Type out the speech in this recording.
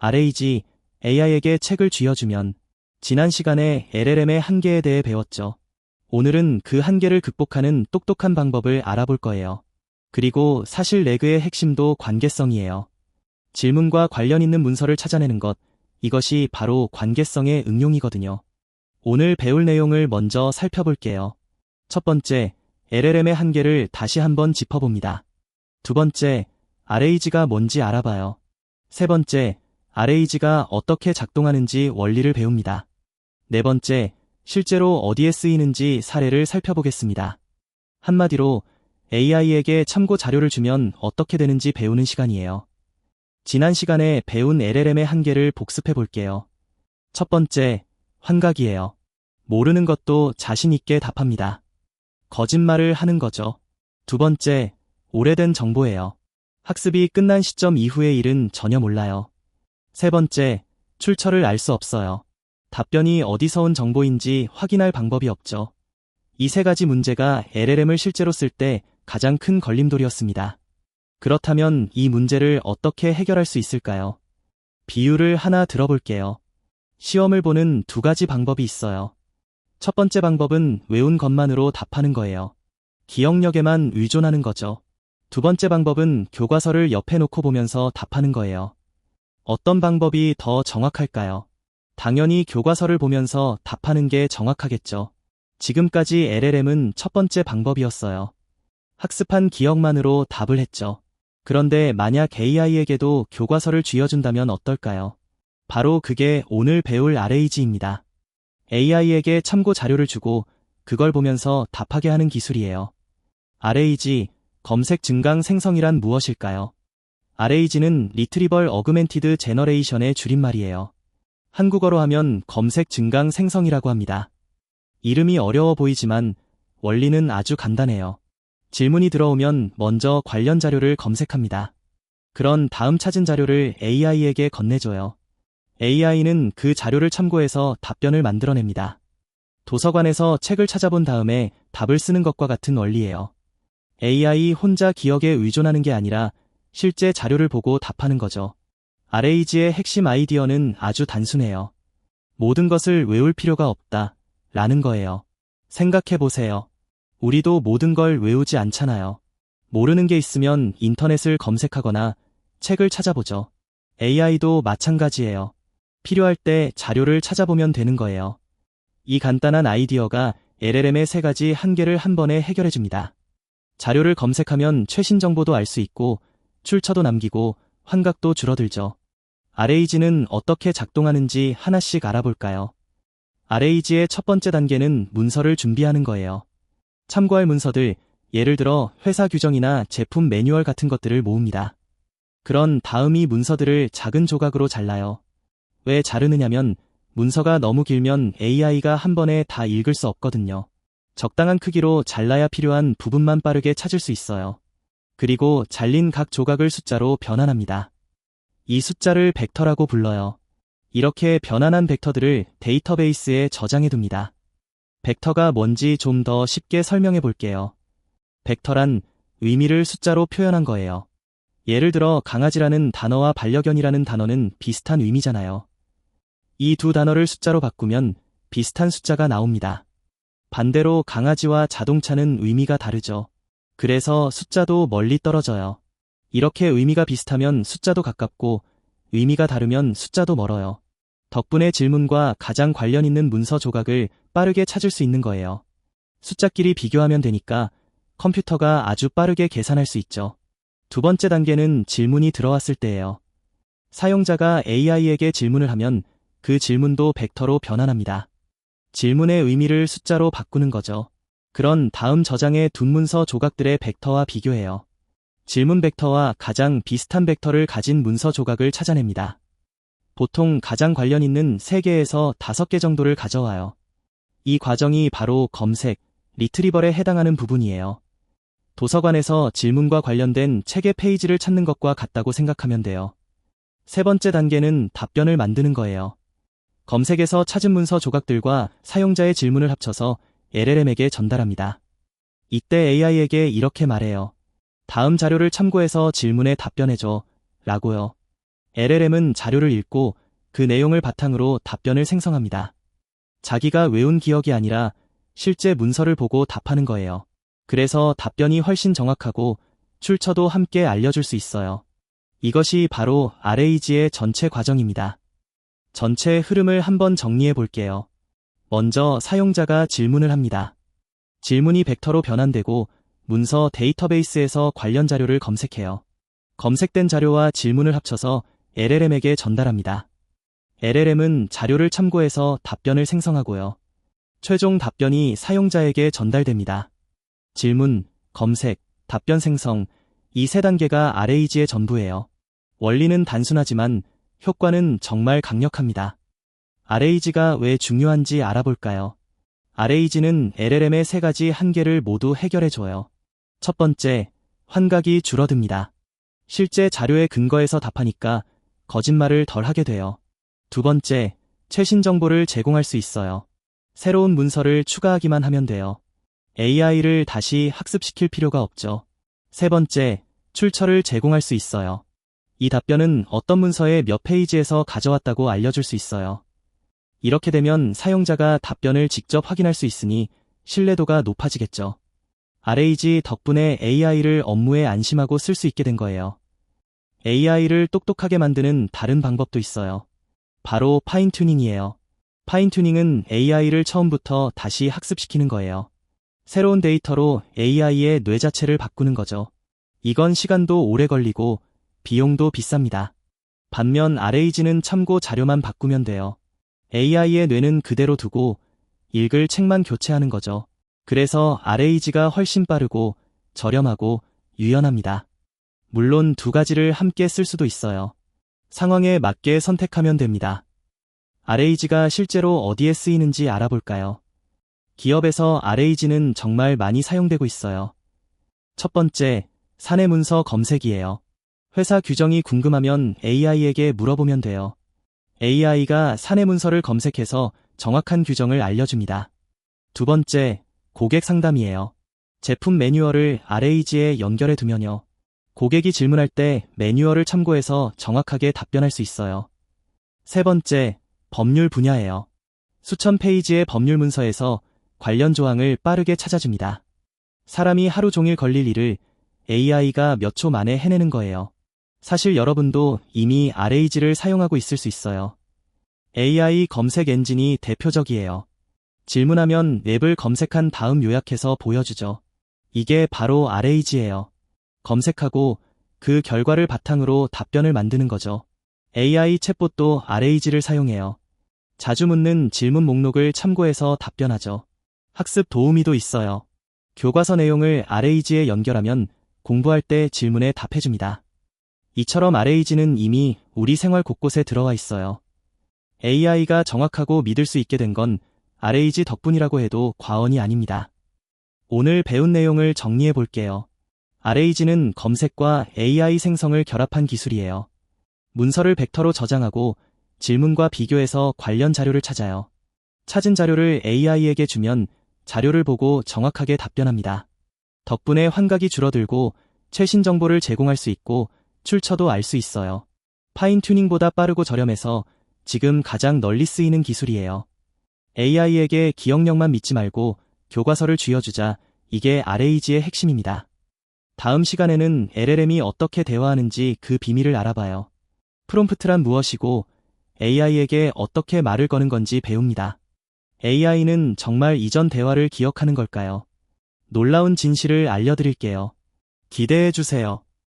RAG, AI에게 책을 쥐어주면 지난 시간에 LLM의 한계에 대해 배웠죠. 오늘은 그 한계를 극복하는 똑똑한 방법을 알아볼 거예요. 그리고 사실 레그의 핵심도 관계성이에요. 질문과 관련 있는 문서를 찾아내는 것, 이것이 바로 관계성의 응용이거든요. 오늘 배울 내용을 먼저 살펴볼게요. 첫 번째, LLM의 한계를 다시 한번 짚어봅니다. 두 번째, RAG가 뭔지 알아봐요. 세 번째, RAG가 어떻게 작동하는지 원리를 배웁니다. 네 번째, 실제로 어디에 쓰이는지 사례를 살펴보겠습니다. 한마디로 AI에게 참고 자료를 주면 어떻게 되는지 배우는 시간이에요. 지난 시간에 배운 LLM의 한계를 복습해 볼게요. 첫 번째, 환각이에요. 모르는 것도 자신 있게 답합니다. 거짓말을 하는 거죠. 두 번째, 오래된 정보예요. 학습이 끝난 시점 이후의 일은 전혀 몰라요. 세 번째, 출처를 알 수 없어요. 답변이 어디서 온 정보인지 확인할 방법이 없죠. 이 세 가지 문제가 LLM을 실제로 쓸 때 가장 큰 걸림돌이었습니다. 그렇다면 이 문제를 어떻게 해결할 수 있을까요? 비유를 하나 들어볼게요. 시험을 보는 두 가지 방법이 있어요. 첫 번째 방법은 외운 것만으로 답하는 거예요. 기억력에만 의존하는 거죠. 두 번째 방법은 교과서를 옆에 놓고 보면서 답하는 거예요. 어떤 방법이 더 정확할까요? 당연히 교과서를 보면서 답하는 게 정확하겠죠. 지금까지 LLM은 첫 번째 방법이었어요. 학습한 기억만으로 답을 했죠. 그런데 만약 AI에게도 교과서를 쥐어준다면 어떨까요? 바로 그게 오늘 배울 RAG입니다. AI에게 참고 자료를 주고 그걸 보면서 답하게 하는 기술이에요. RAG, 검색 증강 생성이란 무엇일까요? RAG는 Retrieval Augmented Generation의 줄임말이에요. 한국어로 하면 검색 증강 생성이라고 합니다. 이름이 어려워 보이지만 원리는 아주 간단해요. 질문이 들어오면 먼저 관련 자료를 검색합니다. 그런 다음 찾은 자료를 AI에게 건네줘요. AI는 그 자료를 참고해서 답변을 만들어냅니다. 도서관에서 책을 찾아본 다음에 답을 쓰는 것과 같은 원리예요. AI 혼자 기억에 의존하는 게 아니라 실제 자료를 보고 답하는 거죠. RAG의 핵심 아이디어는 아주 단순해요. 모든 것을 외울 필요가 없다, 라는 거예요. 생각해보세요. 우리도 모든 걸 외우지 않잖아요. 모르는 게 있으면 인터넷을 검색하거나 책을 찾아보죠. AI도 마찬가지예요. 필요할 때 자료를 찾아보면 되는 거예요. 이 간단한 아이디어가 LLM의 세 가지 한계를 한 번에 해결해줍니다. 자료를 검색하면 최신 정보도 알 수 있고 출처도 남기고 환각도 줄어들죠. RAG는 어떻게 작동하는지 하나씩 알아볼까요? RAG의 첫 번째 단계는 문서를 준비하는 거예요. 참고할 문서들, 예를 들어 회사 규정이나 제품 매뉴얼 같은 것들을 모읍니다. 그런 다음 이 문서들을 작은 조각으로 잘라요. 왜 자르느냐면 문서가 너무 길면 AI가 한 번에 다 읽을 수 없거든요. 적당한 크기로 잘라야 필요한 부분만 빠르게 찾을 수 있어요. 그리고 잘린 각 조각을 숫자로 변환합니다. 이 숫자를 벡터라고 불러요. 이렇게 변환한 벡터들을 데이터베이스에 저장해둡니다. 벡터가 뭔지 좀 더 쉽게 설명해 볼게요. 벡터란 의미를 숫자로 표현한 거예요. 예를 들어 강아지라는 단어와 반려견이라는 단어는 비슷한 의미잖아요. 이 두 단어를 숫자로 바꾸면 비슷한 숫자가 나옵니다. 반대로 강아지와 자동차는 의미가 다르죠. 그래서 숫자도 멀리 떨어져요. 이렇게 의미가 비슷하면 숫자도 가깝고 의미가 다르면 숫자도 멀어요. 덕분에 질문과 가장 관련 있는 문서 조각을 빠르게 찾을 수 있는 거예요. 숫자끼리 비교하면 되니까 컴퓨터가 아주 빠르게 계산할 수 있죠. 두 번째 단계는 질문이 들어왔을 때예요. 사용자가 AI에게 질문을 하면 그 질문도 벡터로 변환합니다. 질문의 의미를 숫자로 바꾸는 거죠. 그런 다음 저장해 둔 문서 조각들의 벡터와 비교해요. 질문 벡터와 가장 비슷한 벡터를 가진 문서 조각을 찾아냅니다. 보통 가장 관련 있는 3개에서 5개 정도를 가져와요. 이 과정이 바로 검색, 리트리벌에 해당하는 부분이에요. 도서관에서 질문과 관련된 책의 페이지를 찾는 것과 같다고 생각하면 돼요. 세 번째 단계는 답변을 만드는 거예요. 검색에서 찾은 문서 조각들과 사용자의 질문을 합쳐서 LLM에게 전달합니다. 이때 AI에게 이렇게 말해요. 다음 자료를 참고해서 질문에 답변해줘. 라고요. LLM은 자료를 읽고 그 내용을 바탕으로 답변을 생성합니다. 자기가 외운 기억이 아니라 실제 문서를 보고 답하는 거예요. 그래서 답변이 훨씬 정확하고 출처도 함께 알려줄 수 있어요. 이것이 바로 RAG의 전체 과정입니다. 전체 흐름을 한번 정리해 볼게요. 먼저 사용자가 질문을 합니다. 질문이 벡터로 변환되고 문서 데이터베이스에서 관련 자료를 검색해요. 검색된 자료와 질문을 합쳐서 LLM에게 전달합니다. LLM은 자료를 참고해서 답변을 생성하고요. 최종 답변이 사용자에게 전달됩니다. 질문, 검색, 답변 생성, 이 세 단계가 RAG의 전부예요. 원리는 단순하지만 효과는 정말 강력합니다. RAG가 왜 중요한지 알아볼까요? RAG는 LLM의 세 가지 한계를 모두 해결해줘요. 첫 번째, 환각이 줄어듭니다. 실제 자료에 근거해서 답하니까 거짓말을 덜 하게 돼요. 두 번째, 최신 정보를 제공할 수 있어요. 새로운 문서를 추가하기만 하면 돼요. AI를 다시 학습시킬 필요가 없죠. 세 번째, 출처를 제공할 수 있어요. 이 답변은 어떤 문서의 몇 페이지에서 가져왔다고 알려줄 수 있어요. 이렇게 되면 사용자가 답변을 직접 확인할 수 있으니 신뢰도가 높아지겠죠. RAG 덕분에 AI를 업무에 안심하고 쓸 수 있게 된 거예요. AI를 똑똑하게 만드는 다른 방법도 있어요. 바로 파인튜닝이에요. 파인튜닝은 AI를 처음부터 다시 학습시키는 거예요. 새로운 데이터로 AI의 뇌 자체를 바꾸는 거죠. 이건 시간도 오래 걸리고 비용도 비쌉니다. 반면 RAG는 참고 자료만 바꾸면 돼요. AI의 뇌는 그대로 두고 읽을 책만 교체하는 거죠. 그래서 RAG가 훨씬 빠르고 저렴하고 유연합니다. 물론 두 가지를 함께 쓸 수도 있어요. 상황에 맞게 선택하면 됩니다. RAG가 실제로 어디에 쓰이는지 알아볼까요? 기업에서 RAG는 정말 많이 사용되고 있어요. 첫 번째, 사내 문서 검색이에요. 회사 규정이 궁금하면 AI에게 물어보면 돼요. AI가 사내 문서를 검색해서 정확한 규정을 알려줍니다. 두 번째, 고객 상담이에요. 제품 매뉴얼을 RAG에 연결해 두면요. 고객이 질문할 때 매뉴얼을 참고해서 정확하게 답변할 수 있어요. 세 번째, 법률 분야예요. 수천 페이지의 법률 문서에서 관련 조항을 빠르게 찾아줍니다. 사람이 하루 종일 걸릴 일을 AI가 몇 초 만에 해내는 거예요. 사실 여러분도 이미 RAG를 사용하고 있을 수 있어요. AI 검색 엔진이 대표적이에요. 질문하면 웹을 검색한 다음 요약해서 보여주죠. 이게 바로 RAG예요. 검색하고 그 결과를 바탕으로 답변을 만드는 거죠. AI 챗봇도 RAG를 사용해요. 자주 묻는 질문 목록을 참고해서 답변하죠. 학습 도우미도 있어요. 교과서 내용을 RAG에 연결하면 공부할 때 질문에 답해줍니다. 이처럼 RAG는 이미 우리 생활 곳곳에 들어와 있어요. AI가 정확하고 믿을 수 있게 된 건 RAG 덕분이라고 해도 과언이 아닙니다. 오늘 배운 내용을 정리해 볼게요. RAG는 검색과 AI 생성을 결합한 기술이에요. 문서를 벡터로 저장하고 질문과 비교해서 관련 자료를 찾아요. 찾은 자료를 AI에게 주면 자료를 보고 정확하게 답변합니다. 덕분에 환각이 줄어들고 최신 정보를 제공할 수 있고 출처도 알 수 있어요. 파인튜닝보다 빠르고 저렴해서 지금 가장 널리 쓰이는 기술이에요. AI에게 기억력만 믿지 말고 교과서를 쥐어주자. 이게 RAG의 핵심입니다. 다음 시간에는 LLM이 어떻게 대화하는지 그 비밀을 알아봐요. 프롬프트란 무엇이고 AI에게 어떻게 말을 거는 건지 배웁니다. AI는 정말 이전 대화를 기억하는 걸까요? 놀라운 진실을 알려드릴게요. 기대해 주세요.